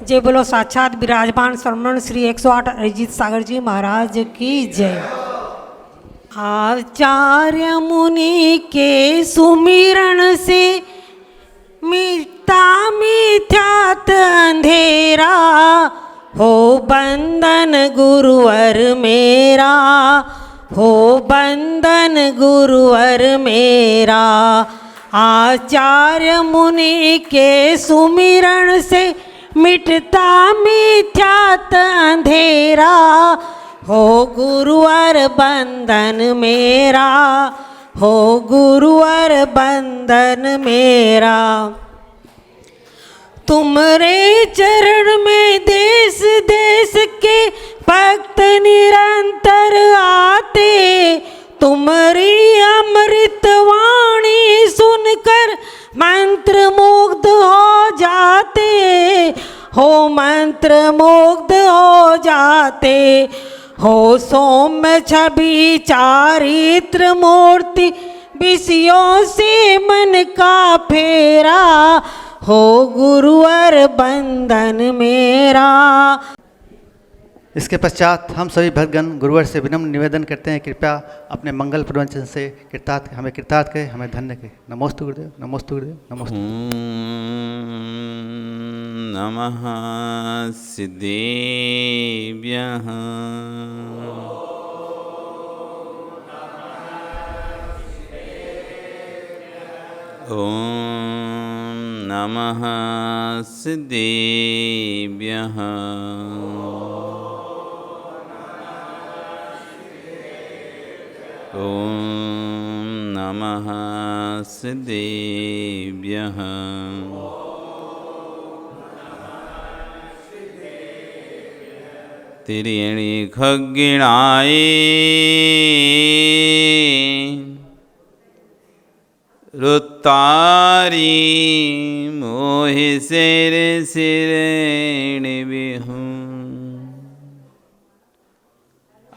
जय बोलो साक्षात विराजमान श्रमण श्री 108 अरिजीत सागर जी महाराज की जय। आचार्य मुनि के सुमिरन से मिटता मिथ्यात अंधेरा, हो बंधन गुरुवर मेरा, हो बंधन गुरुवर मेरा। आचार्य मुनि के सुमिरन से मिटता मिथ्यात अंधेरा, हो गुरुवर बंधन मेरा, हो गुरुवर बंधन मेरा। तुमरे चरण में देश देश के भक्त निरंतर आते, तुम्हारी अमृत वाणी सुनकर मंत्र मुग्ध हो जाते, हो मंत्र मुग्ध हो जाते। हो सौम्य छवि चारित्र मूर्ति विषयों से मन का फेरा, हो गुरुवर बंधन मेरा। इसके पश्चात हम सभी भक्तगण गुरुवर से विनम्र निवेदन करते हैं, कृपया अपने मंगल प्रवचन से हमें कृतार्थ करें, हमें धन्य करें। नमोस्तु गुरुदेव, नमोस्तु गुरुदेव, नमोस्तु। नमः सिद्धेभ्यः। ओम नमः सिद्धेभ्यः। ओम नमः सिद्धेभ्यः। तिर्यणि खग्गिणाय रुत्तारी मोहि सिर सिरेण बिहु,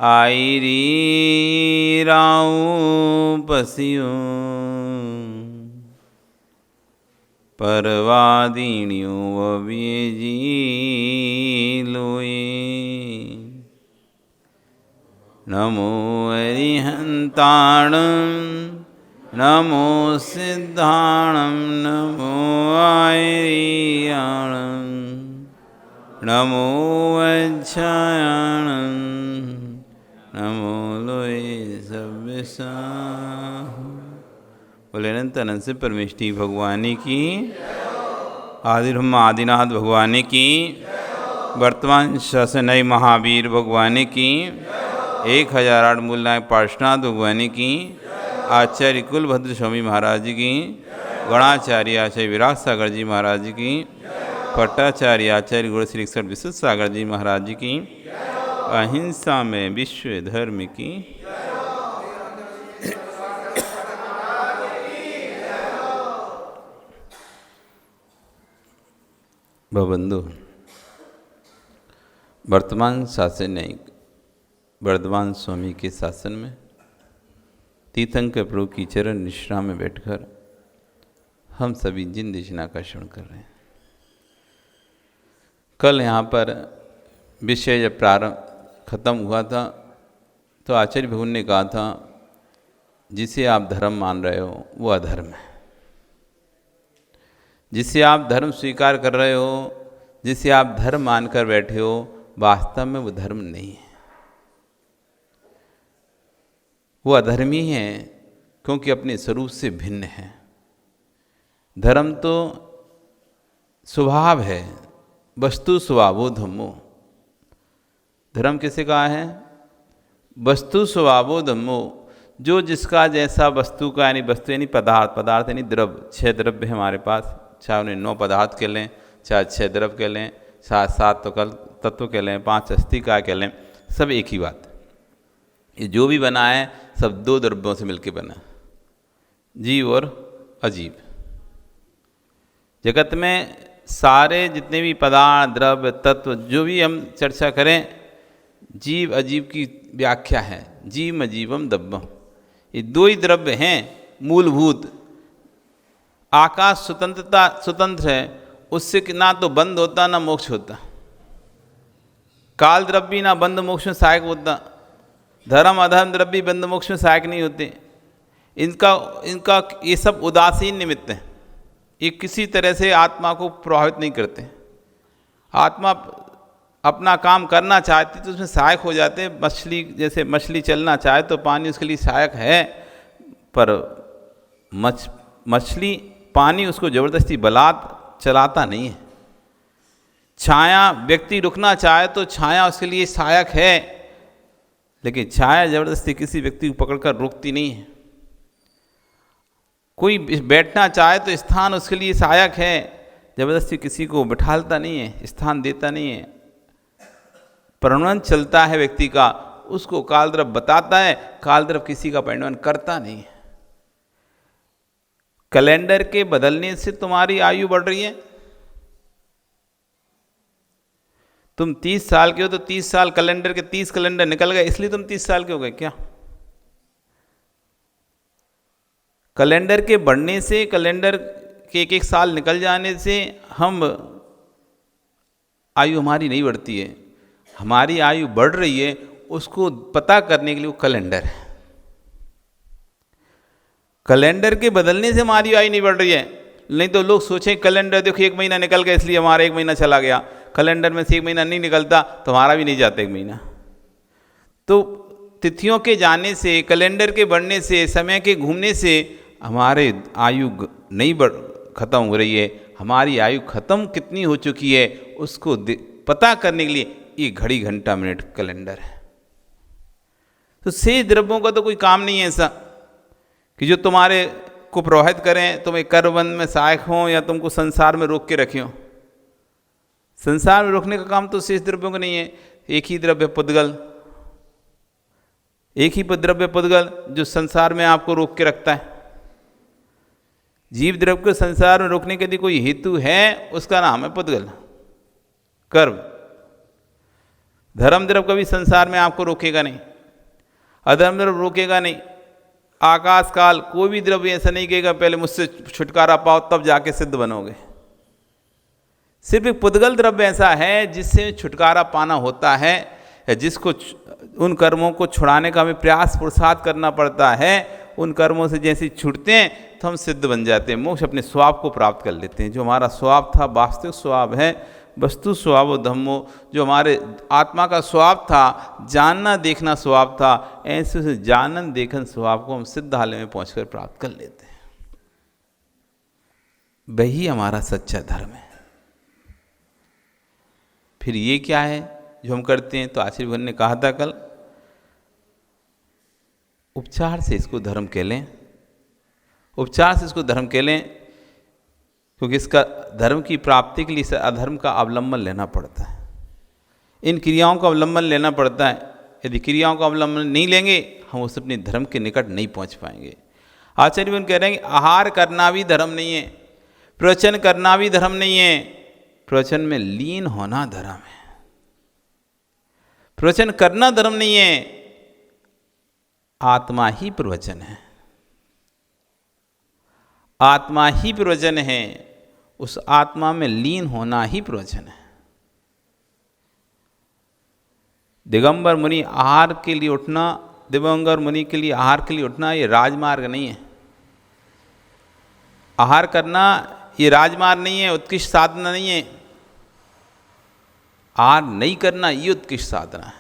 आईरी राऊ पसियो परवादिनियों अभिजी लोए। नमो अरिहंताणं, नमो सिद्धाणं, नमो आयरियाणं, नमो वज्रायणं, नमो लोए सव्यसा। बोले अनंत अनंत से परमेष्टि भगवानी की, आदि ब्रह्म आदिनाथ भगवानी की, वर्तमान शासनय महावीर भगवानी की, 1008 मूलनायक पार्श्वनाथ भगवानी की, आचार्य कुलभद्र स्वामी महाराज की, गणाचार्य आचार्य विराट सागर जी महाराज की, पट्टाचार्य आचार्य गुरु श्री विशुद्ध सागर जी महाराज की, अहिंसा में विश्व धर्म की। बंधु, वर्तमान शासन न्यायिक वर्धमान स्वामी के शासन में तीर्थंकर प्रभु की चरण निश्रा में बैठकर हम सभी जिन दिशना का श्रवण कर रहे हैं। कल यहाँ पर विषय जब प्रारंभ खत्म हुआ था तो आचार्य भगवान ने कहा था, जिसे आप धर्म मान रहे हो वो अधर्म है, जिसे आप धर्म स्वीकार कर रहे हो, जिसे आप धर्म मानकर बैठे हो, वास्तव में वो धर्म नहीं है, वो अधर्मी है, क्योंकि अपने स्वरूप से भिन्न है। धर्म तो स्वभाव है, वस्तु स्वभावो धम्मो। धर्म किसे कहा है? वस्तु स्वभावो धम्मो, जो जिसका जैसा वस्तु का, यानी वस्तु यानी पदार्थ, पदार्थ यानी द्रव्य। 6 द्रव्य है हमारे पास, चाहे उन्हें 9 पदार्थ कह लें, चाहे 6 द्रव्य कह लें, चाहे 7 तत्व कह लें, 5 अस्थि का कह लें, सब एक ही बात। ये जो भी बना है सब 2 द्रव्यों से मिलकर बना, जीव और अजीव। जगत में सारे जितने भी पदार्थ, द्रव्य, तत्व जो भी हम चर्चा करें, जीव अजीव की व्याख्या है जीव अजीवम दब्बम। ये 2 ही द्रव्य हैं मूलभूत। आकाश स्वतंत्र है उससे ना तो बंध होता ना मोक्ष होता। काल द्रव्य ना बंध मोक्ष में सहायक होता, धर्म अधर्म द्रव्य बंध मोक्ष में सहायक नहीं होते। इनका ये सब उदासीन निमित्त हैं, ये किसी तरह से आत्मा को प्रभावित नहीं करते। आत्मा अपना काम करना चाहती तो उसमें सहायक हो जाते। मछली जैसे मछली चलना चाहे तो पानी उसके लिए सहायक है, पर मछली पानी उसको ज़बरदस्ती बलात् चलाता नहीं है। छाया व्यक्ति रुकना चाहे तो छाया उसके लिए सहायक है, लेकिन छाया ज़बरदस्ती किसी व्यक्ति को पकड़कर रोकती नहीं है। कोई बैठना चाहे तो स्थान उसके लिए सहायक है, ज़बरदस्ती किसी को बिठालता नहीं है, स्थान देता नहीं है। परिणमन चलता है व्यक्ति का, उसको कालद्रव्य बताता है, कालद्रव्य किसी का परिणमन करता नहीं है। कैलेंडर के बदलने से तुम्हारी आयु बढ़ रही है। तुम 30 साल के हो तो 30 साल कैलेंडर के 30 कैलेंडर निकल गए, इसलिए तुम 30 साल के हो गए क्या? कैलेंडर के बढ़ने से, कैलेंडर के एक साल निकल जाने से हम आयु हमारी नहीं बढ़ती है। हमारी आयु बढ़ रही है, उसको पता करने के लिए वो कैलेंडर है। कैलेंडर के बदलने से हमारी आयु नहीं बढ़ रही है। नहीं तो लोग सोचें कैलेंडर देखो 1 महीना निकल गया इसलिए हमारा 1 महीना चला गया, कैलेंडर में से 1 महीना नहीं निकलता तो हमारा भी नहीं जाता 1 महीना। तो तिथियों के जाने से, कैलेंडर के बढ़ने से, समय के घूमने से हमारे आयु नहीं खत्म हो रही है। हमारी आयु खत्म कितनी हो चुकी है उसको पता करने के लिए ये घड़ी घंटा मिनट कैलेंडर है। तो शेष द्रव्यों का तो कोई काम नहीं है ऐसा कि जो तुम्हारे को प्रभावित करें, तुम्हें कर्मबंध में सहायक हों या तुमको संसार में रोक के रखें हों। संसार में रोकने का काम तो शेष द्रव्यों का नहीं है। एक ही द्रव्य पुद्गल, एक ही द्रव्य पुद्गल जो संसार में आपको रोक के रखता है। जीव द्रव्य को संसार में रोकने के यदि कोई हेतु है, उसका नाम है पुद्गल, कर्म। धर्म द्रव्य कभी संसार में आपको रोकेगा नहीं, अधर्म द्रव्य रोकेगा नहीं। आकाश काल कोई भी द्रव्य ऐसा नहीं कहेगा पहले मुझसे छुटकारा पाओ तब जाके सिद्ध बनोगे। सिर्फ एक पुद्गल द्रव्य ऐसा है जिससे छुटकारा पाना होता है, या जिसको उन कर्मों को छुड़ाने का हमें प्रयास पुरुषार्थ करना पड़ता है। उन कर्मों से जैसे छूटते हैं तो हम सिद्ध बन जाते हैं, मोक्ष अपने स्वभाव को प्राप्त कर लेते हैं। जो हमारा स्वभाव था, वास्तविक स्वभाव है वस्तु स्वभावो धम्मो, जो हमारे आत्मा का स्वभाव था, जानना देखना स्वभाव था, ऐसे से जानन देखन स्वभाव को हम सिद्धालय में पहुंचकर प्राप्त कर लेते हैं। वही हमारा सच्चा धर्म है। फिर ये क्या है जो हम करते हैं? तो आचार्य भगवान ने कहा था कल, उपचार से इसको धर्म कह लें, उपचार से इसको धर्म कह लें, क्योंकि इसका धर्म की प्राप्ति के लिए इस अधर्म का अवलंबन लेना पड़ता है। इन क्रियाओं का अवलंबन लेना पड़ता है। यदि क्रियाओं का अवलंबन नहीं लेंगे हम उस अपने धर्म के निकट नहीं पहुंच पाएंगे। आचार्य भगवान कह रहे हैं कि आहार करना भी धर्म नहीं है, प्रवचन करना भी धर्म नहीं है, प्रवचन में लीन होना धर्म है। प्रवचन करना धर्म नहीं है, आत्मा ही प्रवचन है, आत्मा ही प्रवचन है। उस आत्मा में लीन होना ही प्रवचन है। दिगंबर मुनि आहार के लिए उठना, दिगंबर मुनि के लिए आहार के लिए उठना ये राजमार्ग नहीं है। आहार करना ये राजमार्ग नहीं है, उत्कृष्ट साधना नहीं है। आहार नहीं करना ये उत्कृष्ट साधना है।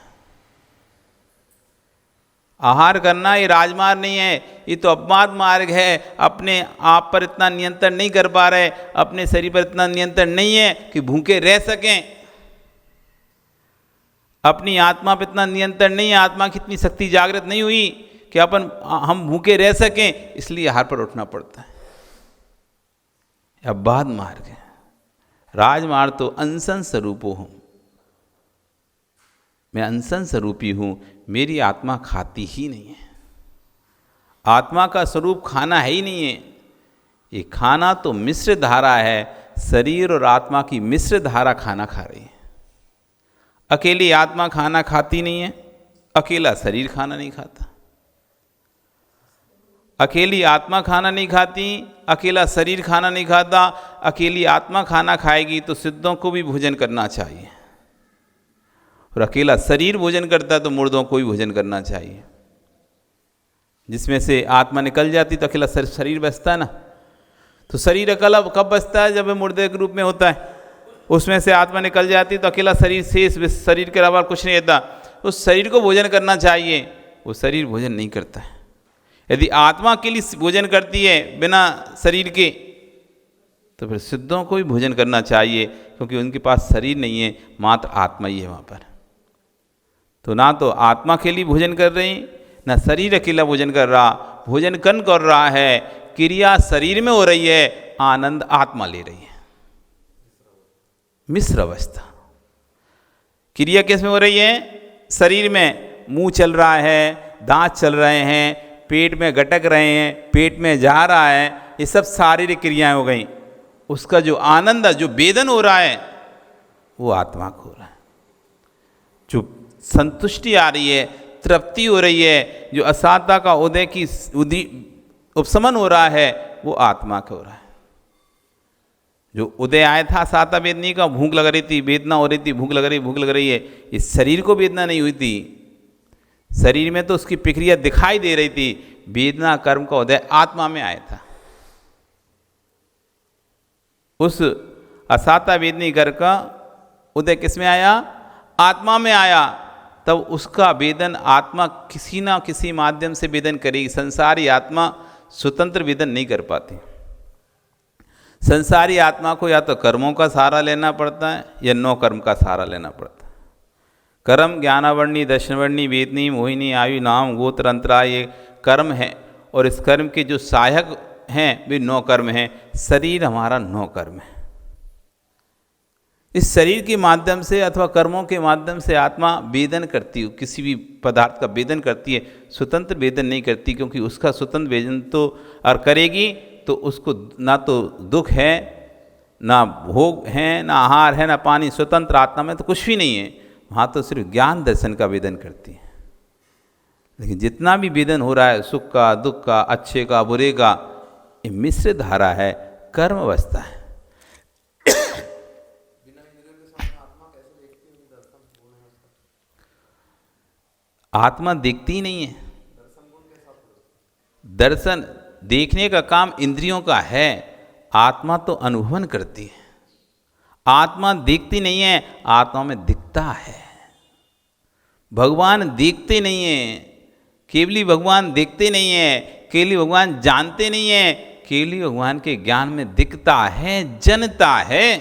आहार करना ये राजमार्ग नहीं है, ये तो अपमार्ग मार्ग है। अपने आप पर इतना नियंत्रण नहीं कर पा रहे, अपने शरीर पर इतना नियंत्रण नहीं है कि भूखे रह सकें, अपनी आत्मा पर इतना नियंत्रण नहीं है, आत्मा की इतनी शक्ति जागृत नहीं हुई कि हम भूखे रह सकें, इसलिए आहार पर उठना पड़ता है। अपवाद मार्ग है। राजमार्ग तो अंशन स्वरूपो हूँ, मैं अंशन स्वरूपी हूँ, मेरी आत्मा खाती ही नहीं है। आत्मा का स्वरूप खाना है ही नहीं है। ये खाना तो मिश्र धारा है, शरीर और आत्मा की मिश्र धारा खाना खा रही है। अकेली आत्मा खाना खाती नहीं है, अकेला शरीर खाना नहीं खाता। अकेली आत्मा खाना नहीं खाती, अकेला शरीर खाना नहीं खाता। अकेली आत्मा खाना खाएगी तो सिद्धों को भी भोजन करना चाहिए, और अकेला शरीर भोजन करता है तो मुर्दों को भी भोजन करना चाहिए। जिसमें से आत्मा निकल जाती तो अकेला शरीर बचता है ना। तो शरीर अकेला कब बचता है? जब वह मुर्दे के रूप में होता है। उसमें से आत्मा निकल जाती तो अकेला शरीर शेष, शरीर के अलावा कुछ नहीं रहता। उस शरीर को भोजन करना चाहिए, वो शरीर भोजन नहीं करता है। यदि आत्मा के लिए भोजन करती है बिना शरीर के, तो फिर सिद्धों को भी भोजन करना चाहिए, क्योंकि उनके पास शरीर नहीं है, मात्र आत्मा ही है वहाँ पर। तो ना तो आत्मा के लिए भोजन कर रही, ना शरीर अकेला भोजन कर रहा। भोजन कौन कर रहा है? क्रिया शरीर में हो रही है, आनंद आत्मा ले रही है। मिश्र अवस्था। क्रिया किस में हो रही है? शरीर में। मुंह चल रहा है, दांत चल रहे हैं, पेट में गटक रहे हैं, पेट में जा रहा है, ये सब शारीरिक क्रियाएं हो गई। उसका जो आनंद है, जो वेदन हो रहा है, वो आत्मा को हो रहा है। जो संतुष्टि आ रही है, तृप्ति हो रही है, जो असाता का उदय की उपशमन हो रहा है, वो आत्मा को हो रहा है। जो उदय आया था असाता वेदनी का, भूख लग रही थी, वेदना हो रही थी, भूख लग रही है, इस शरीर को वेदना नहीं हुई थी। शरीर में तो उसकी प्रक्रिया दिखाई दे रही थी। वेदना कर्म का उदय आत्मा में आया था। उस असाता वेदनी कर का उदय किस में आया? आत्मा में आया। तब उसका वेदन आत्मा किसी ना किसी माध्यम से वेदन करेगी। संसारी आत्मा स्वतंत्र वेदन नहीं कर पाती। संसारी आत्मा को या तो कर्मों का सहारा लेना पड़ता है, या नौ कर्म का सहारा लेना पड़ता है। कर्म ज्ञानावर्णी, दर्शनवर्णी, वेदनी, मोहिनी, आयु, नाम, गोत्र, अंतरा, ये कर्म है। और इस कर्म के जो सहायक हैं वे 9 कर्म हैं। शरीर हमारा 9 कर्म है। इस शरीर के माध्यम से अथवा कर्मों के माध्यम से आत्मा वेदन करती है, किसी भी पदार्थ का वेदन करती है। स्वतंत्र वेदन नहीं करती, क्योंकि उसका स्वतंत्र वेदन तो और करेगी तो उसको ना तो दुख है, ना भोग है, ना आहार है, ना पानी। स्वतंत्र आत्मा में तो कुछ भी नहीं है। वहाँ तो सिर्फ ज्ञान दर्शन का वेदन करती है। लेकिन जितना भी वेदन हो रहा है, सुख का, दुख का, अच्छे का, बुरे का, ये मिश्र धारा है, कर्म अवस्था है। आत्मा देखती ही नहीं है। दर्शन देखने का काम इंद्रियों का है, आत्मा तो अनुभवन करती है। आत्मा देखती नहीं है, आत्मा में दिखता है। भगवान देखते नहीं है, केवली भगवान देखते नहीं है, केवली भगवान जानते नहीं है, केवली भगवान के ज्ञान में दिखता है, जनता है।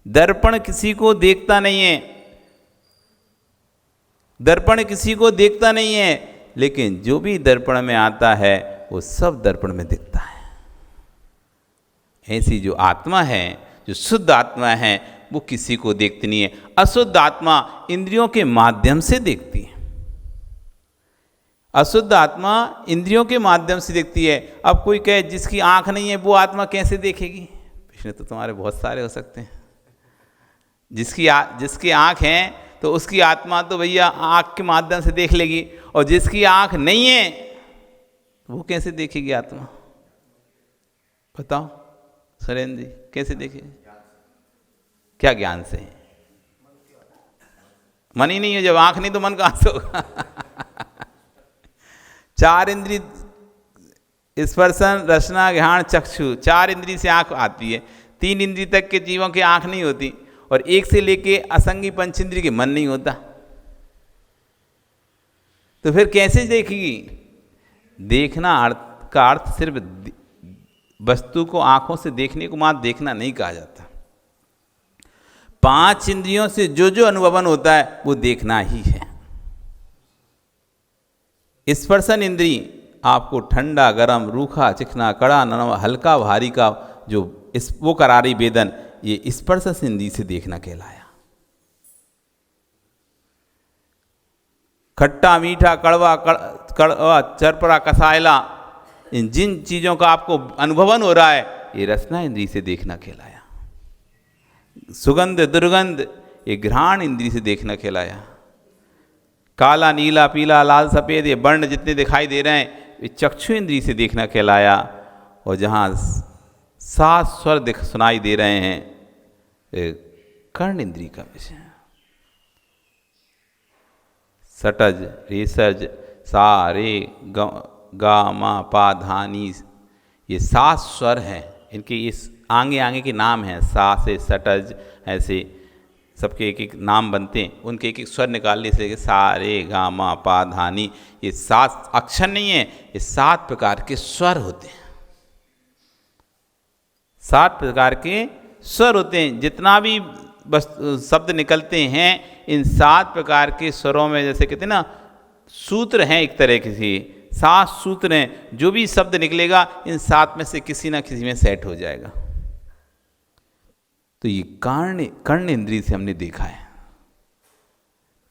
दर्पण किसी को देखता नहीं है, दर्पण किसी को देखता नहीं है, लेकिन जो भी दर्पण में आता है वो सब दर्पण में दिखता है। ऐसी जो आत्मा है, जो शुद्ध आत्मा है, वो किसी को देखती नहीं है। अशुद्ध आत्मा इंद्रियों के माध्यम से देखती है। अशुद्ध आत्मा इंद्रियों के माध्यम से देखती है। अब कोई कहे जिसकी आंख नहीं है वो आत्मा कैसे देखेगी? प्रश्न तो तुम्हारे बहुत सारे हो सकते हैं। जिसकी आंख है तो उसकी आत्मा तो भैया आंख के माध्यम से देख लेगी, और जिसकी आंख नहीं है वो कैसे देखेगी आत्मा? बताओ सुरेंद्र जी, कैसे देखेगी? क्या ज्ञान से? मन ही नहीं है। जब आंख नहीं तो मन कहां से होगा? 4 इंद्रिय स्पर्शन, रसना, घ्राण, चक्षु, 4 इंद्रिय से आंख आती है। 3 इंद्रिय तक के जीवों की आंख नहीं होती, और 1 से लेके असंगी पंचेंद्रिय के मन नहीं होता। तो फिर कैसे देखेगी? देखना का अर्थ सिर्फ वस्तु को आंखों से देखने को मात्र देखना नहीं कहा जाता। 5 इंद्रियों से जो जो अनुभवन होता है वो देखना ही है। स्पर्शन इंद्रिय आपको ठंडा, गरम, रूखा, चिकना, कड़ा, नरम, हल्का, भारी का जो वो करा रही वेदन, ये स्पर्श इंद्रिय से देखना कहलाया। खट्टा, मीठा, कड़वा, चरपरा, कसायला, इन जिन चीज़ों का आपको अनुभवन हो रहा है, ये रसना इंद्रिय से देखना कहलाया। सुगंध, दुर्गंध, ये घ्राण इंद्रिय से देखना कहलाया। काला, नीला, पीला, लाल, सफ़ेद, ये वर्ण जितने दिखाई दे रहे हैं, वे चक्षु इंद्री से देखना कहलाया। और जहाँ 7 स्वर सुनाई दे रहे हैं, कर्ण इंद्री का विषय है। सटज, रेसज, सा, रे, गा, मा, पा, धा, नी, ये 7 स्वर हैं। इनके इस आगे आगे के नाम हैं। सा से सटज, ऐसे सबके एक एक नाम बनते हैं। उनके एक एक स्वर निकालने से सा, रे, गा, मा, पा, धा, नी, ये 7 अक्षर नहीं है, ये 7 प्रकार के स्वर होते हैं। 7 प्रकार के स्वर होते हैं। जितना भी शब्द निकलते हैं, इन 7 प्रकार के स्वरों में, जैसे कहते हैं ना, सूत्र हैं एक तरह के से, 7 सूत्र हैं। जो भी शब्द निकलेगा इन 7 में से किसी ना किसी में सेट हो जाएगा। तो ये कर्ण इंद्रिय से हमने देखा है।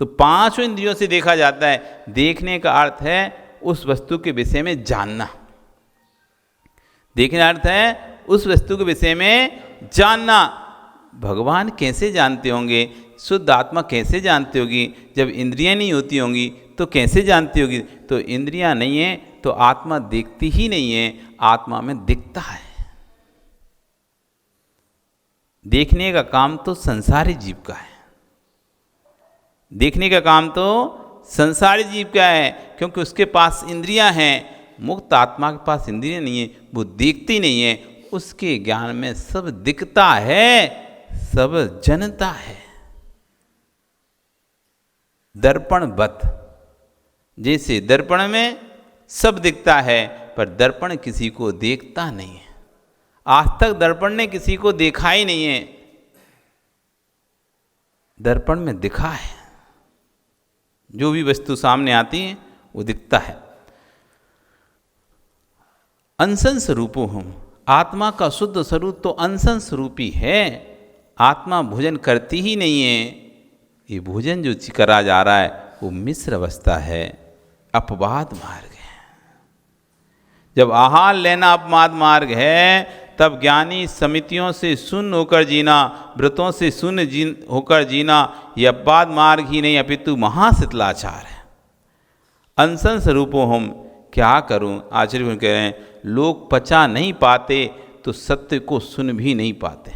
तो 5 इंद्रियों से देखा जाता है। देखने का अर्थ है उस वस्तु के विषय में जानना। देखने का अर्थ है उस वस्तु के विषय में जानना। भगवान कैसे जानते होंगे, शुद्ध आत्मा कैसे जानती होगी? जब इंद्रियां नहीं होती होंगी तो कैसे जानती होगी? तो इंद्रियां नहीं है तो आत्मा देखती ही नहीं है, आत्मा में दिखता है। देखने का काम तो संसारी जीव का है। देखने का काम तो संसारी जीव का है, क्योंकि उसके पास इंद्रियां हैं। मुक्त आत्मा के पास इंद्रियां नहीं है, वो देखती नहीं है। उसके ज्ञान में सब दिखता है, सब जनता है। दर्पणवत, जैसे दर्पण में सब दिखता है, पर दर्पण किसी को देखता नहीं है। आज तक दर्पण ने किसी को देखा ही नहीं है। दर्पण में दिखा है, जो भी वस्तु सामने आती है वो दिखता है। अंशन स्वरूपो हम, आत्मा का शुद्ध स्वरूप तो अंशन स्वरूपी है। आत्मा भोजन करती ही नहीं है। ये भोजन जो करा जा रहा है वो मिश्र अवस्था है, अपवाद मार्ग है। जब आहार लेना अपवाद मार्ग है, तब ज्ञानी समितियों से शून्य होकर जीना, व्रतों से शून्य होकर जीना, ये अपवाद मार्ग ही नहीं अपितु महाशितलाचार है। अनशन स्वरूपों हम, क्या करूं? आचार्य कह रहे हैं, लोग पचा नहीं पाते तो सत्य को सुन भी नहीं पाते।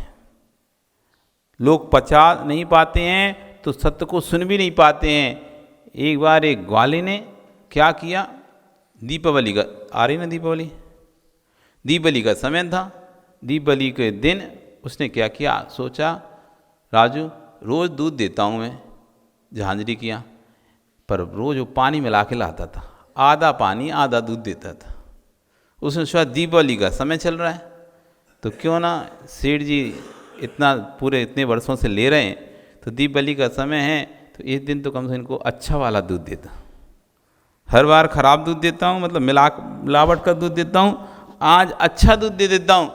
लोग पचा नहीं पाते हैं तो सत्य को सुन भी नहीं पाते हैं। एक बार एक ग्वाले ने क्या किया, दीपावली का आ रही ना, दीपावली का समय था। दीपावली के दिन उसने क्या किया, सोचा राजू रोज़ दूध देता हूँ मैं झांझरी किया, पर रोज़ वो पानी मिला के लाता था, आधा पानी आधा दूध देता था। उसने सोचा दीपावली का समय चल रहा है तो क्यों ना, सेठ जी इतना पूरे इतने वर्षों से ले रहे हैं तो दीपावली का समय है तो इस दिन तो कम से इनको अच्छा वाला दूध देता। हर बार ख़राब दूध देता हूँ, मतलब मिलावट का दूध देता हूँ, आज अच्छा दूध दे देता हूँ।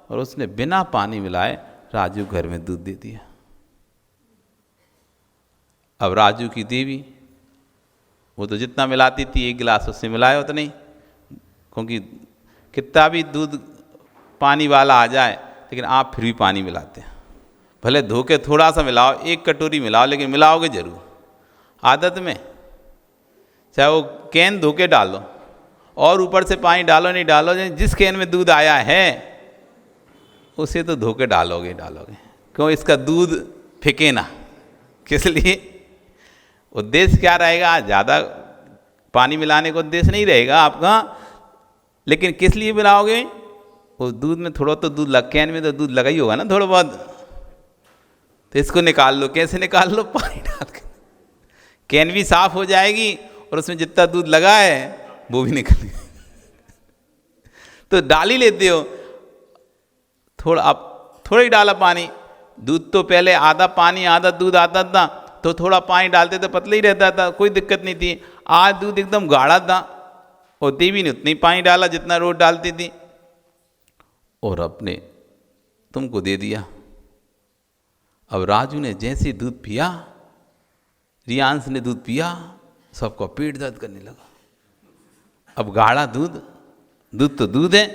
और उसने बिना पानी मिलाए राजू घर में दूध दे दिया। अब राजू की देवी, वो तो जितना मिलाती थी 1 गिलास उससे मिलाया होता नहीं, क्योंकि कितना भी दूध पानी वाला आ जाए लेकिन आप फिर भी पानी मिलाते हैं। भले धोके थोड़ा सा मिलाओ, 1 कटोरी मिलाओ, लेकिन मिलाओगे जरूर आदत में। चाहे वो कैन धोके डालो और ऊपर से पानी डालो नहीं डालो, जिस कैन में दूध आया है उसे तो धोके डालोगे। क्यों? इसका दूध फेंके ना। किस लिए? उद्देश्य क्या रहेगा? ज़्यादा पानी मिलाने का उद्देश्य नहीं रहेगा आपका, लेकिन किस लिए मिलाओगे? उस दूध में थोड़ा तो दूध कैन में तो दूध लगा ही होगा ना थोड़ा बहुत, तो इसको निकाल लो। कैसे निकाल लो? पानी डाल के। कैन भी साफ हो जाएगी और उसमें जितना दूध लगा है वो भी निकल गया। तो डाल ही लेते हो थोड़ा, अब थोड़ा ही डाला पानी। दूध तो पहले आधा पानी आधा दूध आता था, तो थोड़ा पानी डालते तो पतला ही रहता था, कोई दिक्कत नहीं थी। आज दूध एकदम गाढ़ा था और देवी ने उतनी पानी डाला जितना रोज डालती थी, और अपने तुमको दे दिया। अब राजू ने जैसे दूध पिया, रियांश ने दूध पिया, सबको पेट दर्द करने लगा। अब गाढ़ा दूध तो दूध है,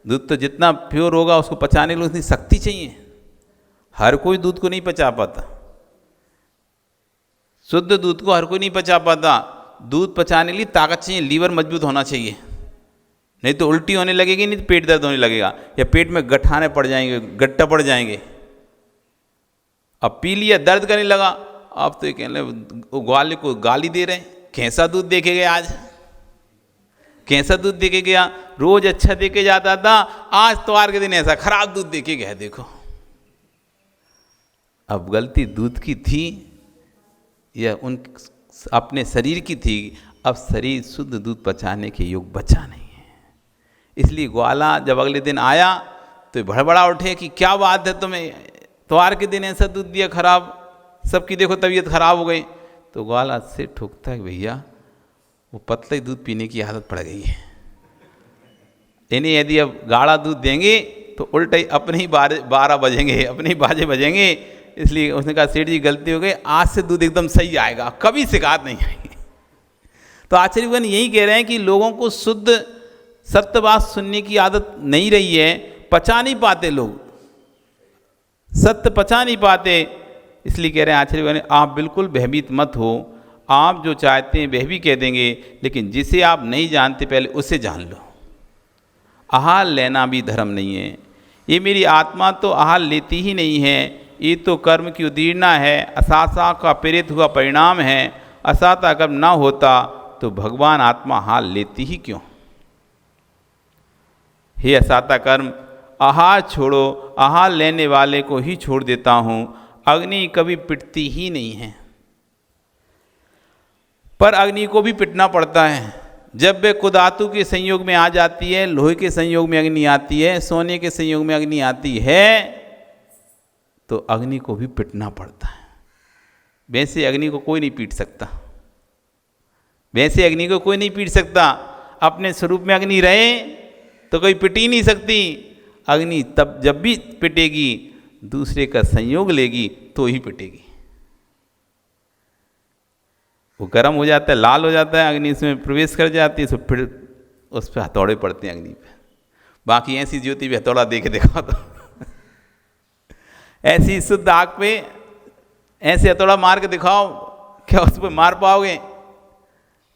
दूध तो जितना प्योर होगा उसको पचाने के लिए उतनी शक्ति चाहिए। हर कोई दूध को नहीं पचा पाता, शुद्ध दूध को हर कोई नहीं पचा पाता। दूध पचाने के लिए ताकत चाहिए, लीवर मजबूत होना चाहिए। नहीं तो उल्टी होने लगेगी, नहीं तो पेट दर्द होने लगेगा, या पेट में गठाने पड़ जाएंगे, गट्टा पड़ जाएंगे। अब पी लिया, दर्द करने लगा, अब तो ये कहने लगे ग्वाले को गाली दे रहे हैं, कैसा दूध दे के गया आज, कैसा दूध दे के गया, रोज अच्छा दे के जाता था, आज त्योहार के दिन ऐसा खराब दूध दे के गया देखो। अब गलती दूध की थी या उन अपने शरीर की थी। अब शरीर शुद्ध दूध पचाने के योग बचा नहीं है, इसलिए ग्वाला जब अगले दिन आया तो भड़बड़ा उठे कि क्या बात है, तुम्हें त्योहार के दिन ऐसा दूध दिया खराब, सबकी देखो तबीयत खराब हो गई। तो ग्वाला से ठोकता है, भैया वो पतला ही दूध पीने की आदत पड़ गई है, इन्हें यदि अब गाढ़ा दूध देंगे तो उल्टा ही अपने ही 12 बजेंगे, अपने ही बाजे बजेंगे। इसलिए उसने कहा सेठ जी गलती हो गई, आज से दूध एकदम सही आएगा, कभी शिकायत नहीं आएगी। तो आचार्यगण यही कह रहे हैं कि लोगों को शुद्ध सत्य बात सुनने की आदत नहीं रही है, पचा नहीं पाते लोग, सत्य पचा नहीं पाते। इसलिए कह रहे हैं आचार्यगण आप बिल्कुल भयभीत मत हो, आप जो चाहते हैं वह भी कह देंगे, लेकिन जिसे आप नहीं जानते पहले उसे जान लो। आहार लेना भी धर्म नहीं है, ये मेरी आत्मा तो आहार लेती ही नहीं है, ये तो कर्म की उदीर्णा है, असाता का प्रेरित हुआ परिणाम है। असाता कर्म ना होता तो भगवान आत्मा आहार लेती ही क्यों। हे असाता कर्म, आहार छोड़ो, आहार लेने वाले को ही छोड़ देता हूँ। अग्नि कभी पिटती ही नहीं है, पर अग्नि को भी पिटना पड़ता है। जब वे कुधातु के संयोग में आ जाती है, लोहे के संयोग में अग्नि आती है, सोने के संयोग में अग्नि आती है, तो अग्नि को भी पिटना पड़ता है। वैसे अग्नि को कोई नहीं पीट सकता, वैसे अग्नि को कोई नहीं पीट सकता। अपने स्वरूप में अग्नि रहे तो कोई पिट ही नहीं सकती। अग्नि तब जब भी पिटेगी दूसरे का संयोग लेगी तो ही पिटेगी। वो गर्म हो जाता है, लाल हो जाता है, अग्नि इसमें प्रवेश कर जाती है, तो फिर उस पर हथौड़े पड़ते हैं अग्नि पे। बाकी ऐसी ज्योति भी हथौड़ा दे के देखा तो ऐसी शुद्ध आग पे ऐसे हथौड़ा मार के दिखाओ, क्या उस पर मार पाओगे।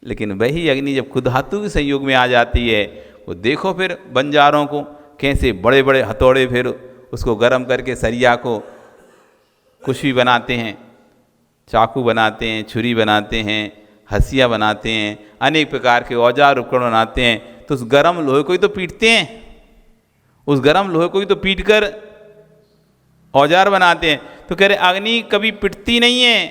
लेकिन वही अग्नि जब कुधातु के संयोग में आ जाती है, वो देखो फिर बंजारों को कैसे बड़े बड़े हथौड़े फिर उसको गर्म करके सरिया को कुछ भी बनाते हैं, चाकू बनाते हैं, छुरी बनाते हैं, हंसिया बनाते हैं, अनेक प्रकार के औजार उपकरण बनाते हैं। तो उस गर्म लोहे को ही तो पीटते हैं, उस गर्म लोहे को ही तो पीट कर औजार बनाते हैं। तो कह रहे अग्नि कभी पिटती नहीं है,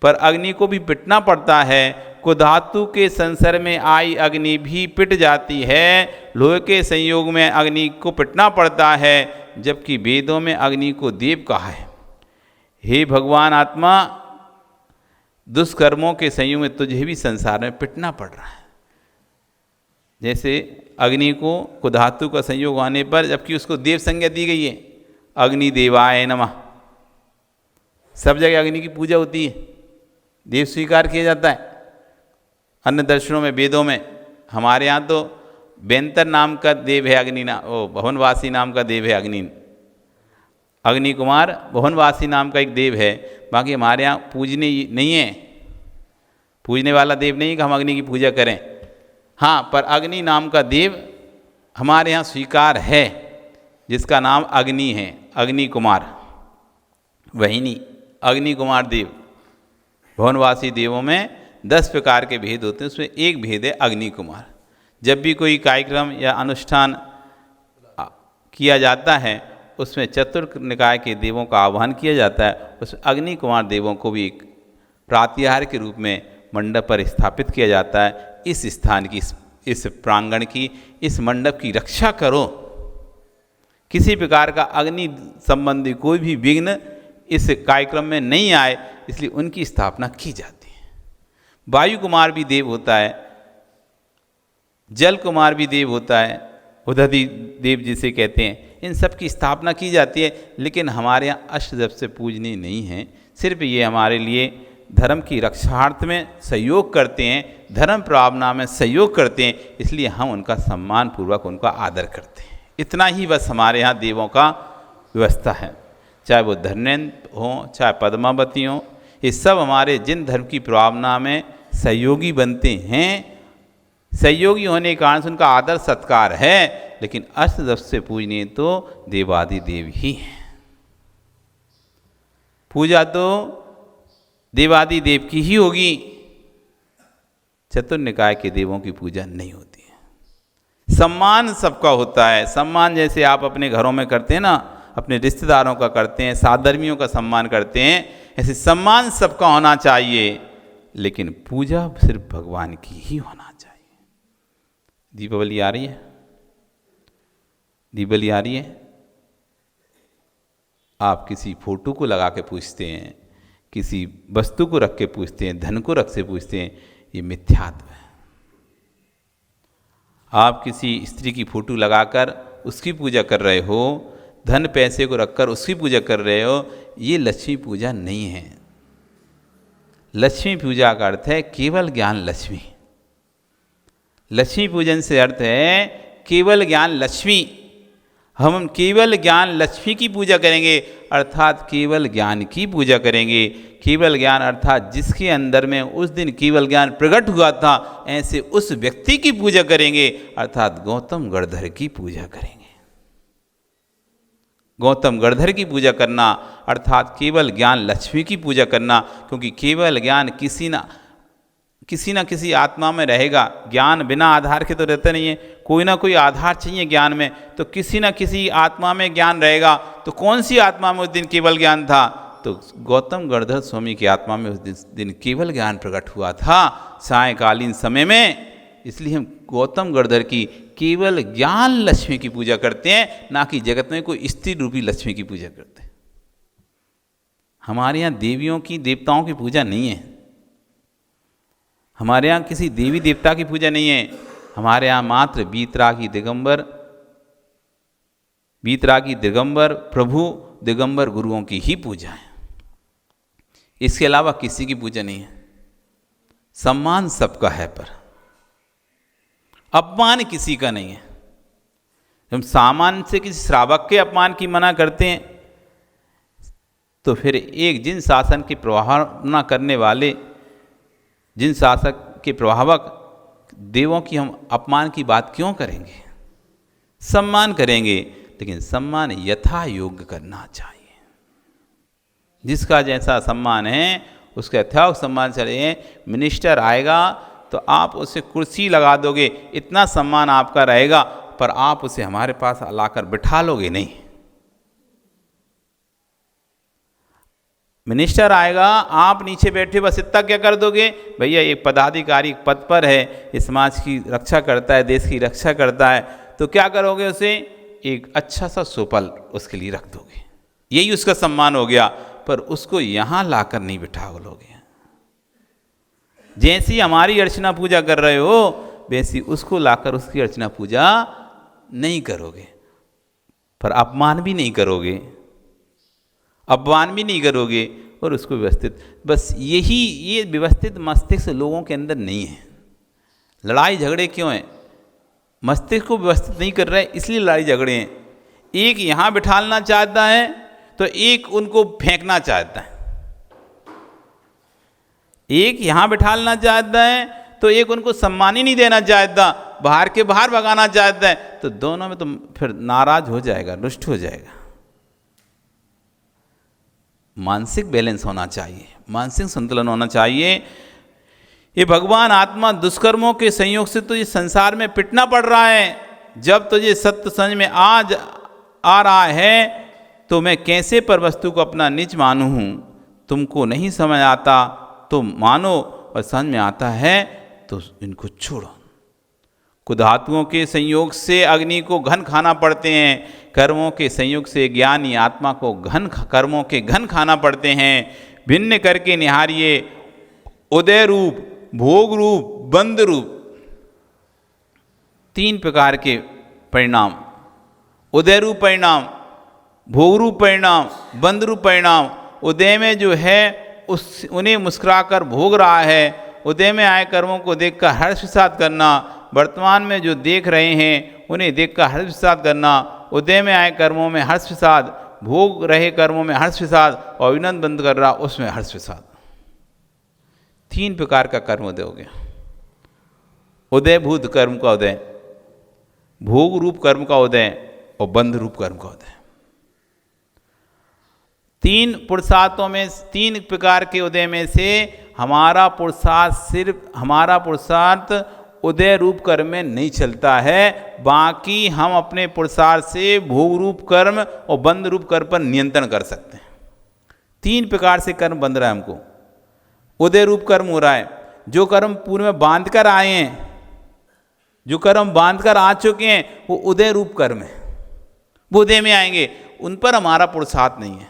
पर अग्नि को भी पिटना पड़ता है। कुधातु के संसर्ग में आई अग्नि भी पिट जाती है, लोहे के संयोग में अग्नि को पिटना पड़ता है, जबकि वेदों में अग्नि को देव कहा है। हे भगवान आत्मा, दुष्कर्मों के संयोग में तुझे भी संसार में पिटना पड़ रहा है। जैसे अग्नि को कुधातु का संयोग आने पर, जबकि उसको देव संज्ञा दी गई है, अग्नि देवाय नमः, सब जगह अग्नि की पूजा होती है, देव स्वीकार किया जाता है। अन्य दर्शनों में, वेदों में, हमारे यहाँ तो बेंतर नाम का देव है अग्नि, भवनवासी नाम का देव है अग्नि, अग्नि कुमार भवनवासी नाम का एक देव है। बाकी हमारे यहाँ पूजने नहीं है, पूजने वाला देव नहीं कि हम अग्नि की पूजा करें। हाँ, पर अग्नि नाम का देव हमारे यहाँ स्वीकार है, जिसका नाम अग्नि है, अग्नि कुमार, वही नहीं अग्नि कुमार देव। भवनवासी देवों में 10 प्रकार के भेद होते हैं, उसमें एक भेद है अग्नि कुमार। जब भी कोई कार्यक्रम या अनुष्ठान किया जाता है, उसमें चतुर्थ निकाय के देवों का आह्वान किया जाता है, उसमें अग्नि कुमार देवों को भी एक प्रातिहार के रूप में मंडप पर स्थापित किया जाता है। इस स्थान की, इस प्रांगण की, इस मंडप की रक्षा करो, किसी प्रकार का अग्नि संबंधी कोई भी विघ्न इस कार्यक्रम में नहीं आए, इसलिए उनकी स्थापना की जाती है। वायु कुमार भी देव होता है, जल कुमार भी देव होता है, उदधि देव जिसे कहते हैं, इन सब की स्थापना की जाती है। लेकिन हमारे यहाँ अष्टदप से पूजनीय नहीं है, सिर्फ ये हमारे लिए धर्म की रक्षार्थ में सहयोग करते हैं, धर्म प्रावना में सहयोग करते हैं, इसलिए हम उनका सम्मान पूर्वक उनका आदर करते हैं। इतना ही बस हमारे यहाँ देवों का व्यवस्था है, चाहे वो धर्मेंद्र हों, चाहे पद्मावती हों, ये सब हमारे जिन धर्म की प्रावना में सहयोगी बनते हैं, सहयोगी होने के कारण से उनका आदर सत्कार है, लेकिन अष्टदश से पूजनीय तो देवादिदेव ही हैं। पूजा तो देवादिदेव की ही होगी, चतुर्निकाय के देवों की पूजा नहीं होती है। सम्मान सबका होता है। सम्मान जैसे आप अपने घरों में करते हैं ना, अपने रिश्तेदारों का करते हैं, साधर्मियों का सम्मान करते हैं, ऐसे सम्मान सबका होना चाहिए, लेकिन पूजा सिर्फ भगवान की ही होना चाहिए। दीपावली आ रही है, दीपावली आ रही है, आप किसी फोटो को लगा के पूछते हैं, किसी वस्तु को रख के पूछते हैं, धन को रख से पूछते हैं, ये मिथ्यात्व है। आप किसी स्त्री की फोटो लगाकर उसकी पूजा कर रहे हो, धन पैसे को रखकर उसकी पूजा कर रहे हो, ये लक्ष्मी पूजा नहीं है। लक्ष्मी पूजा का अर्थ है केवल ज्ञान लक्ष्मी। लक्ष्मी पूजन से अर्थ है केवल ज्ञान लक्ष्मी। हम केवल ज्ञान लक्ष्मी की पूजा करेंगे, अर्थात केवल ज्ञान की पूजा करेंगे। केवल ज्ञान अर्थात जिसके अंदर में उस दिन केवल ज्ञान प्रकट हुआ था, ऐसे उस व्यक्ति की पूजा करेंगे, अर्थात गौतम गणधर की पूजा करेंगे। गौतम गणधर की पूजा करना अर्थात केवल ज्ञान लक्ष्मी की पूजा करना, क्योंकि केवल ज्ञान किसी ना किसी आत्मा में रहेगा। ज्ञान बिना आधार के तो रहता नहीं है, कोई ना कोई आधार चाहिए ज्ञान में, तो किसी ना किसी आत्मा में ज्ञान रहेगा। तो कौन सी आत्मा में उस दिन केवल ज्ञान था? तो गौतम गणधर स्वामी की आत्मा में उस दिन केवल ज्ञान प्रकट हुआ था सायंकालीन समय में। इसलिए हम गौतम गणधर की केवल ज्ञान लक्ष्मी की पूजा करते हैं, ना कि जगत में कोई स्त्री रूपी लक्ष्मी की पूजा करते हैं। हमारे यहाँ देवियों की देवताओं की पूजा नहीं है, हमारे यहाँ किसी देवी देवता की पूजा नहीं है। हमारे यहाँ मात्र बीतरागी दिगंबर प्रभु दिगंबर गुरुओं की ही पूजा है, इसके अलावा किसी की पूजा नहीं है। सम्मान सबका है पर अपमान किसी का नहीं है। हम सामान्य से किसी श्रावक के अपमान की मना करते हैं, तो फिर एक जिन शासन की प्रभावना करने वाले, जिन शासक के प्रभावक देवों की हम अपमान की बात क्यों करेंगे? सम्मान करेंगे, लेकिन सम्मान यथा योग्य करना चाहिए। जिसका जैसा सम्मान है उसका यथायोग्य सम्मान चलिए। मिनिस्टर आएगा तो आप उसे कुर्सी लगा दोगे, इतना सम्मान आपका रहेगा, पर आप उसे हमारे पास लाकर बिठा लोगे नहीं। मिनिस्टर आएगा, आप नीचे बैठे बस इतना क्या कर दोगे? भैया एक पदाधिकारी पद पर है, इस समाज की रक्षा करता है, देश की रक्षा करता है, तो क्या करोगे? उसे एक अच्छा सा सोपल उसके लिए रख दोगे, यही उसका सम्मान हो गया। पर उसको यहाँ लाकर नहीं बिठा लोगे। जैसी हमारी अर्चना पूजा कर रहे हो, वैसी उसको लाकर उसकी अर्चना पूजा नहीं करोगे, पर अपमान भी नहीं करोगे, अपमान भी नहीं करोगे, और उसको व्यवस्थित, बस ये व्यवस्थित मस्तिष्क लोगों के अंदर नहीं है। लड़ाई झगड़े क्यों हैं? मस्तिष्क को व्यवस्थित नहीं कर रहे, इसलिए लड़ाई झगड़े हैं। एक यहाँ बिठाना चाहता है तो एक उनको फेंकना चाहता है, एक यहाँ बिठाना चाहता है तो एक उनको सम्मान ही नहीं देना चाहता, बाहर के बाहर भगाना चाहता है, तो दोनों में तो फिर नाराज हो जाएगा, रुष्ट हो जाएगा। मानसिक बैलेंस होना चाहिए, मानसिक संतुलन होना चाहिए। ये भगवान आत्मा दुष्कर्मों के संयोग से तो ये संसार में पिटना पड़ रहा है। जब तुझे सत्य समझ में आज आ रहा है तो मैं कैसे पर वस्तु को अपना निज मानू हूँ। तुमको नहीं समझ आता तो मानो, और समझ में आता है तो इनको छोड़ो। कुधातुओं के संयोग से अग्नि को घन खाना पड़ते हैं, कर्मों के संयोग से ज्ञानी आत्मा को कर्मों के घन खाना पड़ते हैं। भिन्न करके निहारिए उदय रूप, भोग रूप, बंद रूप, तीन प्रकार के परिणाम, उदय रूप परिणाम, भोग रूप परिणाम, बंद रूप परिणाम। उदय में जो है उन्हें मुस्कुराकर भोग रहा है, उदय में आए कर्मों को देखकर हर्ष विषाद करना, वर्तमान में जो देख रहे हैं उन्हें देखकर हर्ष विषाद करना, उदय में आए कर्मों में हर्ष विषाद, भोग रहे कर्मों में हर्ष विषाद, और अभिनंदन बंद कर रहा उसमें हर्ष विषाद। तीन प्रकार का कर्म उदय हो गया। उदयभूत कर्म का उदय, भोग रूप कर्म का उदय और बंध रूप कर्म का उदय। तीन पुरुषार्थों में, तीन प्रकार के उदय में से हमारा पुरुषार्थ, सिर्फ हमारा पुरुषार्थ उदय रूप कर्म में नहीं चलता है, बाकी हम अपने पुरुषार्थ से भोग रूप कर्म और बंध रूप कर्म पर नियंत्रण कर सकते हैं। तीन प्रकार से कर्म बंध रहा है हमको। उदय रूप कर्म हो रहा है, जो कर्म पूर्व में बांध कर आए हैं, जो कर्म बांध कर आ चुके हैं, वो उदय रूप कर्म है, वो उदय में आएंगे, उन पर हमारा पुरुषार्थ नहीं है,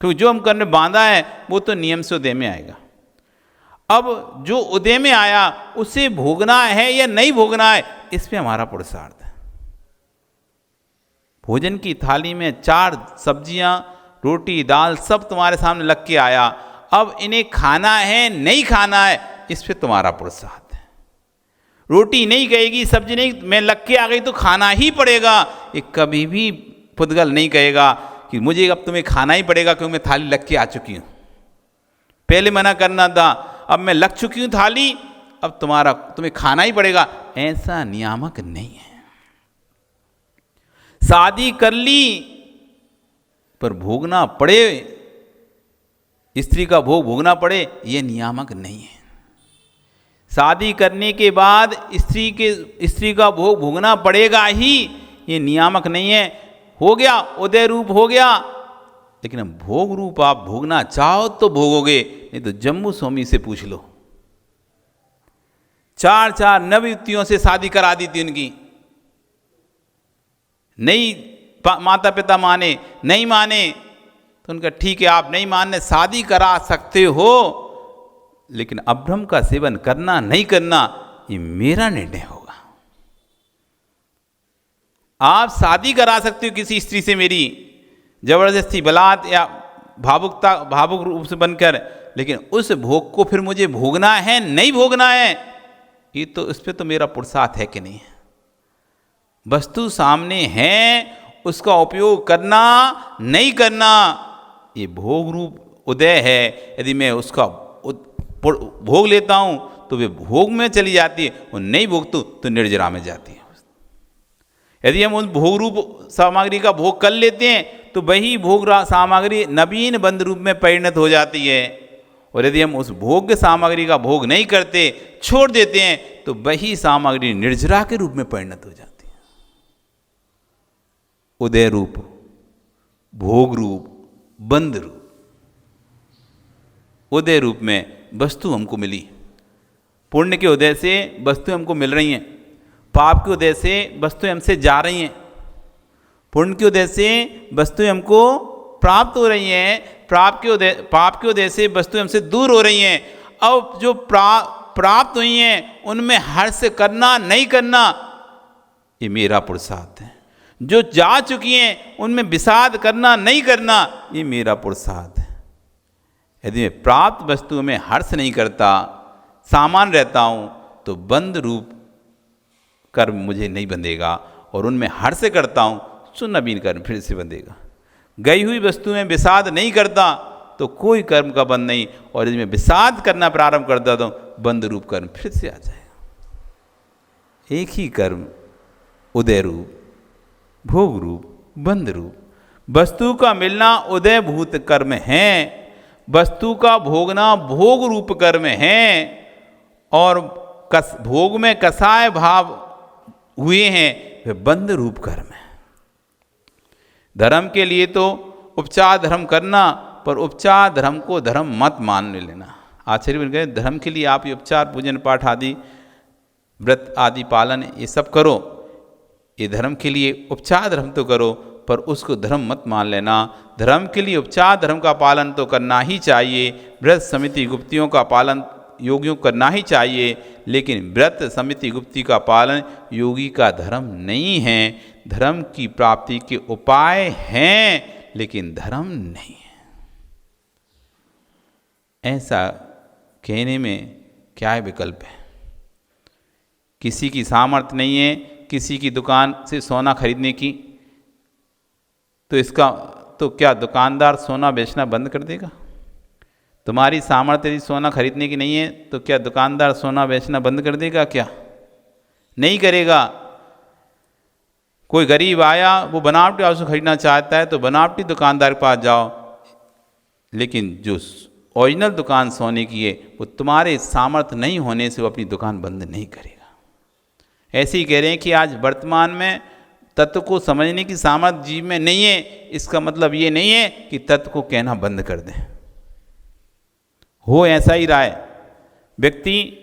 क्योंकि जो हम कर्म बांधा है वो तो नियम से उदय में आएगा। अब जो उदय में आया उसे भोगना है या नहीं भोगना है, इस पे हमारा पुरुषार्थ है। भोजन की थाली में 4 सब्जियां, रोटी, दाल सब तुम्हारे सामने लग के आया, अब इन्हें खाना है नहीं खाना है, इस पे तुम्हारा पुरुषार्थ है। रोटी नहीं कहेगी, सब्जी नहीं, मैं लग के आ गई तो खाना ही पड़ेगा, ये कभी भी पुद्गल नहीं कहेगा कि मुझे अब तुम्हें खाना ही पड़ेगा क्योंकि मैं थाली लग के आ चुकी हूँ। पहले मना करना था, अब मैं लग चुकी हूँ थाली, अब तुम्हें खाना ही पड़ेगा, ऐसा नियामक नहीं है। शादी कर ली पर भोगना पड़े, स्त्री का भोग भोगना पड़े, ये नियामक नहीं है। शादी करने के बाद स्त्री का भोग भोगना पड़ेगा ही, ये नियामक नहीं है। हो गया, उदय रूप हो गया, लेकिन अब भोग रूप आप भोगना चाहो तो भोगोगे, नहीं तो जम्मू स्वामी से पूछ लो। 4 नवयुवतियों से शादी करा दी थी उनकी, नहीं माता पिता माने, नहीं माने तो उनका ठीक है, आप नहीं मानने, शादी करा सकते हो, लेकिन अभ्रम का सेवन करना नहीं करना ये मेरा निर्णय होगा। आप शादी करा सकते हो किसी स्त्री से मेरी, जबरदस्ती, बलात् या भावुक रूप से बनकर, लेकिन उस भोग को फिर मुझे भोगना है नहीं भोगना है, ये तो इस पे तो मेरा पुरुषार्थ है कि नहीं है। वस्तु सामने है, उसका उपयोग करना नहीं करना, ये भोग रूप उदय है। यदि मैं उसका भोग लेता हूं तो वे भोग में चली जाती है, और नहीं भोगतू तो निर्जरा में जाती है। यदि हम उस भोग रूप सामग्री का भोग कर लेते हैं तो वही भोग सामग्री नवीन बंध रूप में परिणत't हो जाती है, और यदि हम उस भोग्य सामग्री का भोग नहीं करते, छोड़ देते हैं, तो वही सामग्री निर्जरा के रूप में परिणत हो जाती है। उदय रूप, भोग रूप, बंध रूप। उदय रूप में वस्तु हमको मिली, पुण्य के उदय से वस्तु हमको मिल रही हैं, पाप के उदय से वस्तुएं हमसे जा रही हैं, पुण्य के उदय से वस्तुएं हमको प्राप्त हो रही हैं, पाप के उदय से वस्तुएं हमसे दूर हो रही हैं। अब जो प्राप्त हुई हैं उनमें हर्ष करना नहीं करना, ये मेरा पुरुषार्थ है। जो जा चुकी हैं उनमें विषाद करना नहीं करना, ये मेरा पुरुषार्थ है। यदि मैं प्राप्त वस्तुओं में हर्ष नहीं करता, सामान रहता हूँ, तो बंध रूप कर्म मुझे नहीं बंधेगा, और उनमें हर्ष करता हूँ तो नवीन कर्म फिर से बंधेगा। गई हुई वस्तु में विषाद नहीं करता तो कोई कर्म का बंध नहीं, और यदि मैं विषाद करना प्रारंभ करता तो बंध रूप कर्म फिर से आ जाएगा। एक ही कर्म उदय रूप, भोग रूप, बंध रूप। वस्तु का मिलना उदय भूत कर्म है, वस्तु का भोगना भोग रूप कर्म है, और भोग में कसाय भाव हुए हैं वे बंध रूप कर्म है। धर्म के लिए तो उपचार धर्म करना, पर उपचार धर्म को धर्म मत मान लेना। आचार्य बन गए, धर्म के लिए आप ये उपचार पूजन पाठ आदि व्रत आदि पालन ये सब करो, ये धर्म के लिए उपचार धर्म तो करो, पर उसको धर्म मत मान लेना। धर्म के लिए उपचार धर्म का पालन तो करना ही चाहिए, व्रत समिति गुप्तियों का पालन योगियों करना ही चाहिए, लेकिन व्रत समिति गुप्ति का पालन योगी का धर्म नहीं है। धर्म की प्राप्ति के उपाय हैं, लेकिन धर्म नहीं है। ऐसा कहने में क्या विकल्प है? किसी की सामर्थ्य नहीं है किसी की दुकान से सोना खरीदने की, तो इसका तो क्या दुकानदार सोना बेचना बंद कर देगा? तुम्हारी सामर्थ्य यदि सोना खरीदने की नहीं है तो क्या दुकानदार सोना बेचना बंद कर देगा क्या? नहीं करेगा। कोई गरीब आया, वो बनावटी हाउस खरीदना चाहता है तो बनावटी दुकानदार के पास जाओ, लेकिन जो ओरिजिनल दुकान सोने की है वो तुम्हारे सामर्थ्य नहीं होने से वो अपनी दुकान बंद नहीं करेगा। ऐसे ही कह रहे हैं कि आज वर्तमान में तत्व को समझने की सामर्थ्य जीव में नहीं है, इसका मतलब ये नहीं है कि तत्व को कहना बंद कर दें। हो ऐसा ही रहा है, व्यक्ति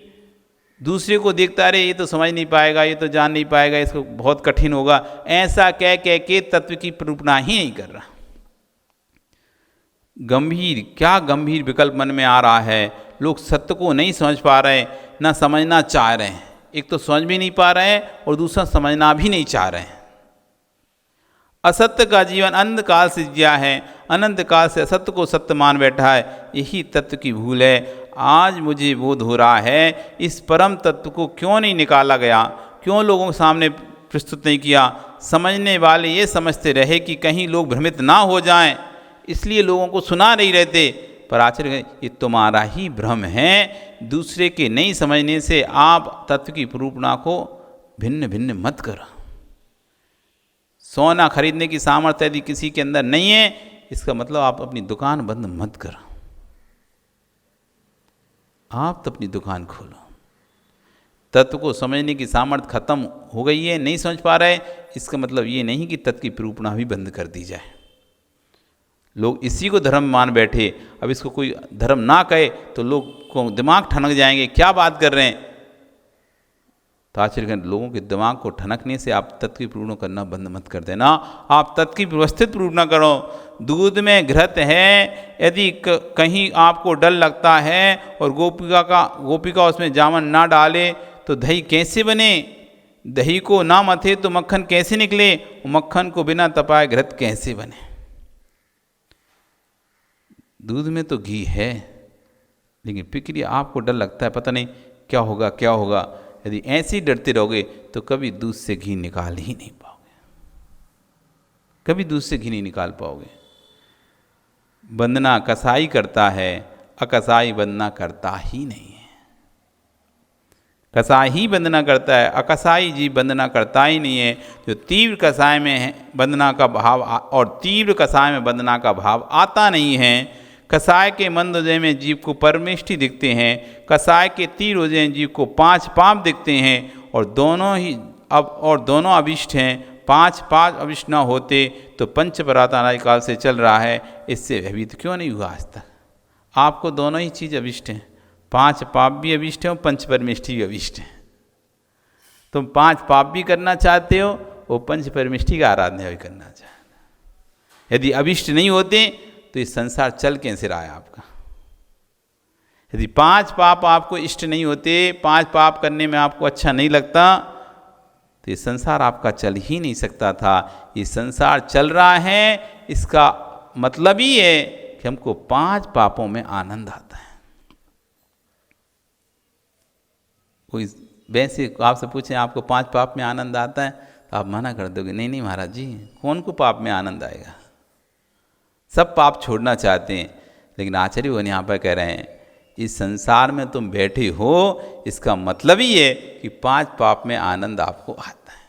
दूसरे को देखता रहे, ये तो समझ नहीं पाएगा, ये तो जान नहीं पाएगा, इसको बहुत कठिन होगा, ऐसा कह कह के तत्व की निरूपणा ही नहीं कर रहा। गंभीर विकल्प मन में आ रहा है, लोग सत्य को नहीं समझ पा रहे, ना समझना चाह रहे हैं। एक तो समझ भी नहीं पा रहे हैं और दूसरा समझना भी नहीं चाह रहे हैं। असत्य का जीवन अनंत काल से जिया है, अनंत काल से असत्य को सत्य मान बैठा है, यही तत्व की भूल है। आज मुझे बोध हो रहा है इस परम तत्व को क्यों नहीं निकाला गया, क्यों लोगों के सामने प्रस्तुत नहीं किया। समझने वाले ये समझते रहे कि कहीं लोग भ्रमित ना हो जाएं, इसलिए लोगों को सुना नहीं रहते। पर आचार्य ये तुम्हारा ही भ्रम है, दूसरे के नहीं समझने से आप तत्व की निरूपणा को भिन्न भिन्न मत करो। सोना खरीदने की सामर्थ्य यदि किसी के अंदर नहीं है, इसका मतलब आप अपनी दुकान बंद मत करो, आप तो अपनी दुकान खोलो। तत्व को समझने की सामर्थ्य खत्म हो गई है, नहीं समझ पा रहे, इसका मतलब ये नहीं कि तत्व की निरूपणा भी बंद कर दी जाए। लोग इसी को धर्म मान बैठे, अब इसको कोई धर्म ना कहे तो लोग को दिमाग ठनक जाएंगे, क्या बात कर रहे हैं। तो आचार्य लोगों के दिमाग को ठनकने से आप तत्व की निरूपणा करना बंद मत कर देना, आप तत्व की व्यवस्थित निरूपणा करो। दूध में घृत है, यदि कहीं आपको डर लगता है और गोपिका उसमें जामन ना डाले तो दही कैसे बने। दही को ना मथे तो मक्खन कैसे निकले, मक्खन को बिना तपाए घृत कैसे बने। दूध में तो घी है, लेकिन प्रक्रिया आपको डर लगता है, पता नहीं क्या होगा क्या होगा। यदि ऐसे ही डरते रहोगे तो कभी दूध से घी निकाल ही नहीं पाओगे, कभी दूध से घी नहीं निकाल पाओगे। वंदना कसाई करता है, अकसाई वंदना करता ही नहीं है। कसाई ही वंदना करता है, अकसाई जी वंदना करता ही नहीं है। जो तीव्र कसाय में है वंदना का भाव और तीव्र कसाय में वंदना का भाव आता नहीं है। कसाय के मंद हृदय में जीव को परमेष्टि दिखते हैं, कसाय के तीव्र हृदय जीव को 5 पाप दिखते हैं, और दोनों अभिष्ट हैं। 5 अभिष्ट न होते तो पंचपरातानादि काल से चल रहा है, इससे भयभीत क्यों नहीं हुआ आज तक। आपको दोनों ही चीज़ अभिष्ट हैं, 5 पाप भी अभिष्ट हैं और पंच परमेष्टि भी अभिष्ट हैं। तुम 5 पाप भी करना चाहते हो, वो पंच परमेष्टि का आराधना भी करना चाहते हो। यदि अभिष्ट नहीं होते तो ये संसार चल कैसे रहा है आपका। यदि 5 पाप आपको इष्ट नहीं होते, 5 पाप करने में आपको अच्छा नहीं लगता, तो ये संसार आपका चल ही नहीं सकता था। ये संसार चल रहा है, इसका मतलब ही है कि हमको 5 पापों में आनंद आता है। कोई वैसे आपसे पूछे आपको 5 पाप में आनंद आता है, तो आप मना कर दोगे, नहीं महाराज जी, कौन को पाप में आनंद आएगा। सब पाप छोड़ना चाहते हैं, लेकिन आचार्य भगवान यहाँ पर कह रहे हैं इस संसार में तुम बैठे हो, इसका मतलब ही है कि 5 पाप में आनंद आपको आता है।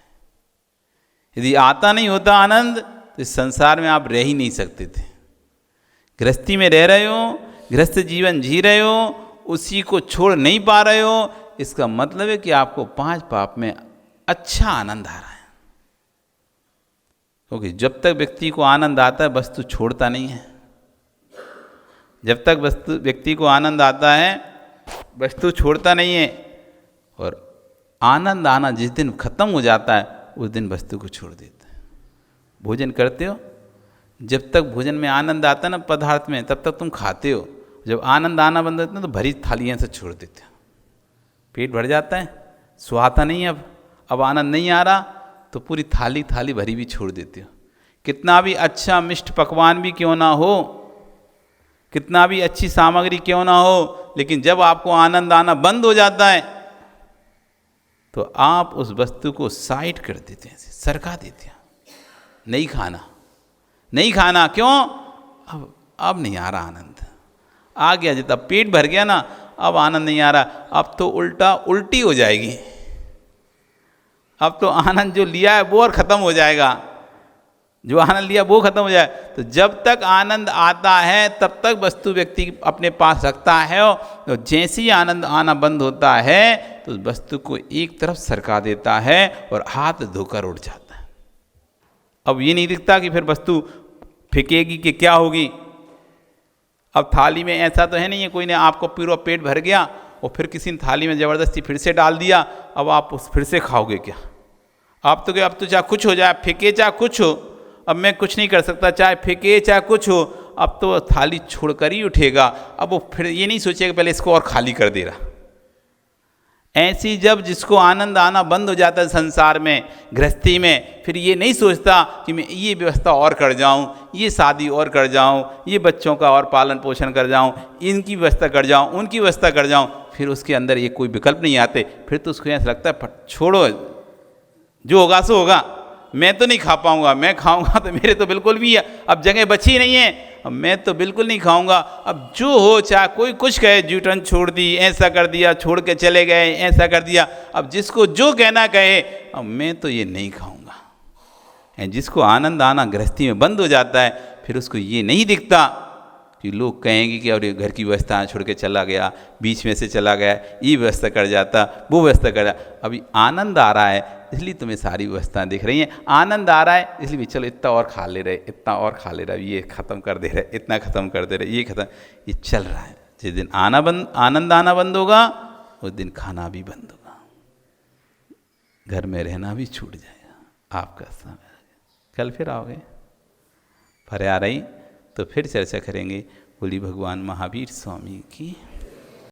यदि आता नहीं होता आनंद तो इस संसार में आप रह ही नहीं सकते थे। गृहस्थी में रह रहे हो, गृहस्थ जीवन जी रहे हो, उसी को छोड़ नहीं पा रहे हो, इसका मतलब है कि आपको 5 पाप में अच्छा आनंद आ रहा है। क्योंकि जब तक व्यक्ति को आनंद आता है वस्तु छोड़ता नहीं है। जब तक व्यक्ति को आनंद आता है वस्तु छोड़ता नहीं है, और आनंद आना जिस दिन खत्म हो जाता है उस दिन वस्तु को छोड़ देता है। भोजन करते हो, जब तक भोजन में आनंद आता है ना पदार्थ में, तब तक तुम खाते हो। जब आनंद आना बंद होता है तो भरी थालियाँ से छोड़ देते हो। पेट भर जाता है, सुहाता नहीं, अब आनंद नहीं आ रहा तो पूरी थाली भरी भी छोड़ देते हो। कितना भी अच्छा मिष्ट पकवान भी क्यों ना हो, कितना भी अच्छी सामग्री क्यों ना हो, लेकिन जब आपको आनंद आना बंद हो जाता है तो आप उस वस्तु को साइड कर देते हैं, सरका देते हैं। नहीं खाना क्यों, अब नहीं आ रहा आनंद। आ गया जितना पेट भर गया ना, अब आनंद नहीं आ रहा, अब तो उल्टी हो जाएगी। अब तो आनंद जो लिया है वो और ख़त्म हो जाएगा, जो आनंद लिया वो खत्म हो जाए। तो जब तक आनंद आता है तब तक वस्तु व्यक्ति अपने पास रखता है, और जैसे ही आनंद आना बंद होता है तो उस वस्तु को एक तरफ सरका देता है और हाथ धोकर उड़ जाता है। अब ये नहीं दिखता कि फिर वस्तु फेंकेगी कि क्या होगी। अब थाली में ऐसा तो है नहीं है कोई ने आपको पूरा पेट भर गया और फिर किसी ने थाली में ज़बरदस्ती फिर से डाल दिया, अब आप उस फिर से खाओगे क्या? आप तो क्या, अब तो चाहे कुछ हो जाए, फेंके चाहे कुछ हो, अब मैं कुछ नहीं कर सकता, चाहे फेंके चाहे कुछ हो, अब तो थाली छोड़कर ही उठेगा। अब वो फिर ये नहीं सोचेगा पहले इसको और खाली कर दे रहा। ऐसी जब जिसको आनंद आना बंद हो जाता है संसार में, गृहस्थी में, फिर ये नहीं सोचता कि मैं ये व्यवस्था और कर जाऊं, ये शादी और कर जाऊं, ये बच्चों का और पालन पोषण कर जाऊं, इनकी व्यवस्था कर जाऊं, उनकी व्यवस्था कर जाऊं, फिर उसके अंदर ये कोई विकल्प नहीं आते। फिर तो उसको ऐसा लगता है छोड़ो, जो होगा सो होगा, मैं तो नहीं खा पाऊंगा, मैं खाऊंगा तो मेरे तो बिल्कुल भी अब जगह बची नहीं है, अब मैं तो बिल्कुल नहीं खाऊंगा। अब जो हो, चाहे कोई कुछ कहे, जूठन छोड़ दी, ऐसा कर दिया, छोड़ के चले गए, ऐसा कर दिया, अब जिसको जो कहना कहे, अब मैं तो ये नहीं खाऊंगा। जिसको आनंद आना गृहस्थी में बंद हो जाता है, फिर उसको ये नहीं दिखता कि लोग कहेंगे कि अरे घर की व्यवस्था छोड़ के चला गया, बीच में से चला गया, ये व्यवस्था कर जाता, वो व्यवस्था कर जाता। अभी आनंद आ रहा है इसलिए तुम्हें सारी व्यवस्थाएं दिख रही हैं, आनंद आ रहा है इसलिए भी चलो इतना और खा ले रहे, इतना और खा ले रहे, ये ख़त्म कर दे रहे, इतना ख़त्म कर दे रहे, ये ख़त्म, ये चल रहा है। जिस दिन आनंद आना बंद होगा उस दिन खाना भी बंद होगा, घर में रहना भी छूट जाएगा। आपका समय कल फिर आओगे, फिर आ रही तो फिर चर्चा करेंगे। बोली भगवान महावीर स्वामी की।